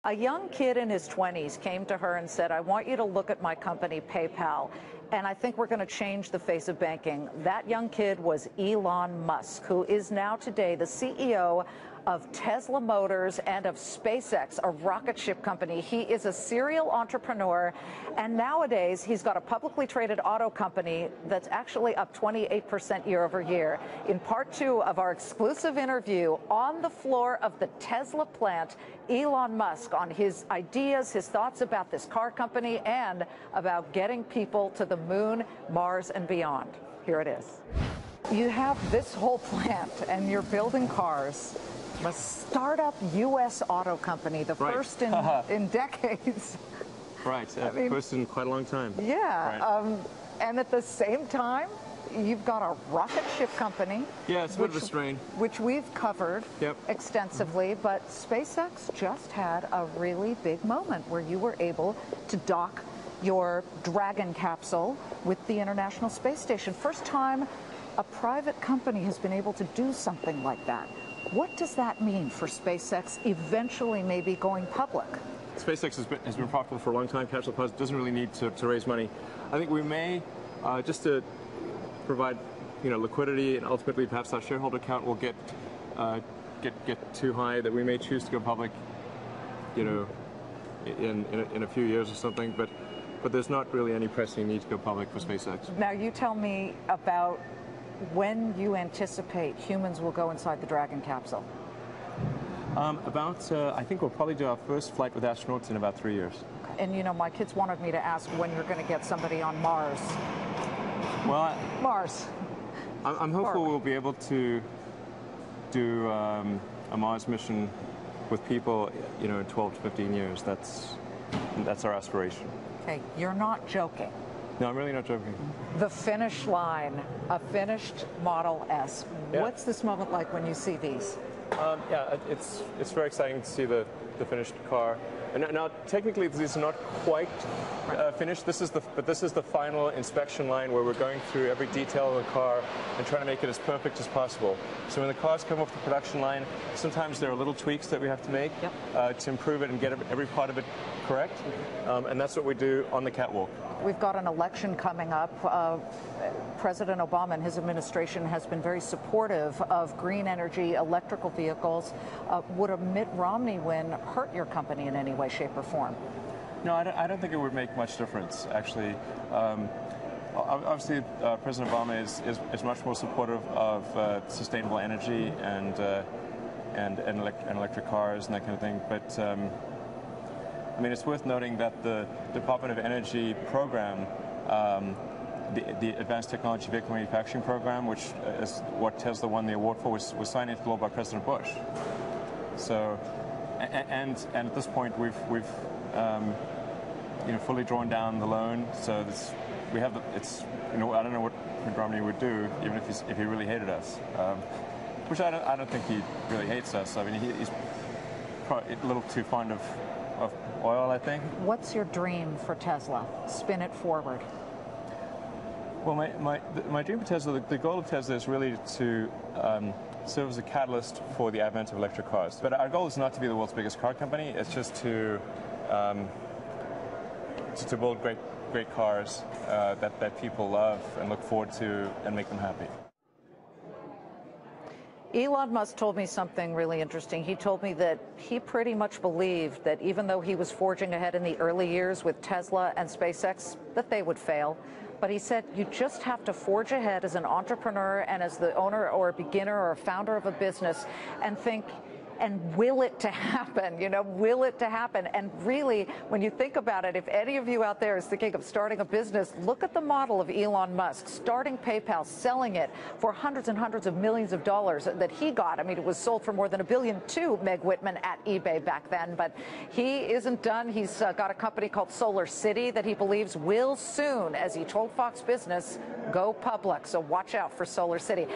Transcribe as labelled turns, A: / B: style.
A: A young kid in his 20s came to her and said, I want you to look at my company, PayPal, and I think we're going to change the face of banking. That young kid was Elon Musk, who is now today the CEO of Tesla Motors and of SpaceX, a rocket ship company. He is a serial entrepreneur, and nowadays he's got a publicly traded auto company that's actually up 28% year over year. In part two of our exclusive interview on the floor of the Tesla plant, Elon Musk on his ideas, his thoughts about this car company, and about getting people to the moon, Mars, and beyond. Here it is. You have this whole plant, and you're building cars. A startup U.S. auto company, the first in decades.
B: Right, first in quite a long time.
A: Yeah,
B: right.
A: And at the same time, you've got a rocket ship company.
B: Yeah, it's a bit of a strain.
A: Which we've covered extensively, but SpaceX just had a really big moment where you were able to dock your Dragon capsule with the International Space Station. First time a private company has been able to do something like that. What does that mean for SpaceX eventually maybe going public?
B: SpaceX has been profitable for a long time. Cash flow positive, doesn't really need to raise money. I think we may, just to provide liquidity, and ultimately perhaps our shareholder count will get too high that we may choose to go public in a few years or something. But there's not really any pressing need to go public for SpaceX.
A: Now you tell me about when you anticipate humans will go inside the Dragon capsule.
B: I think we'll probably do our first flight with astronauts in about 3 years.
A: And my kids wanted me to ask when you're going to get somebody on Mars.
B: Well,
A: Mars.
B: I'm hopeful we'll be able to do a Mars mission with people, in 12 to 15 years. That's our aspiration.
A: Okay, you're not joking.
B: No, I'm really not joking.
A: The finish line, a finished Model S.
B: Yeah.
A: What's this moment like when you see these?
B: Yeah, it's very exciting to see the finished car. And now, technically, these are not quite finished. This is the final inspection line where we're going through every detail of the car and trying to make it as perfect as possible. So when the cars come off the production line, sometimes there are little tweaks that we have to make to improve it and get every part of it correct. And that's what we do on the catwalk.
A: We've got an election coming up. President Obama and his administration has been very supportive of green energy, electrical vehicles. Would a Mitt Romney win hurt your company in any way, shape, or form?
B: No, I don't think it would make much difference, actually. Obviously, President Obama is much more supportive of sustainable energy and electric cars and that kind of thing. But I mean, it's worth noting that the Department of Energy program, the Advanced Technology Vehicle Manufacturing Program, which is what Tesla won the award for, was signed into law by President Bush. So, and at this point, we've fully drawn down the loan. So we have I don't know what Mitt Romney would do even if he really hated us, which I don't think he really hates us. I mean, he's probably a little too fond of oil, I think.
A: What's your dream for Tesla? Spin it forward.
B: Well, my dream for Tesla, the goal of Tesla is really to serve as a catalyst for the advent of electric cars. But our goal is not to be the world's biggest car company. It's just to build great cars that people love and look forward to and make them happy.
A: Elon Musk told me something really interesting. He told me that he pretty much believed that even though he was forging ahead in the early years with Tesla and SpaceX, that they would fail. But he said you just have to forge ahead as an entrepreneur and as the owner or a beginner or a founder of a business and think, and will it to happen, will it to happen? And really, when you think about it, if any of you out there is thinking of starting a business, look at the model of Elon Musk, starting PayPal, selling it for hundreds and hundreds of millions of dollars that he got. I mean, it was sold for more than $1 billion to Meg Whitman at eBay back then, but he isn't done. He's got a company called Solar City that he believes will soon, as he told Fox Business, go public. So watch out for Solar City.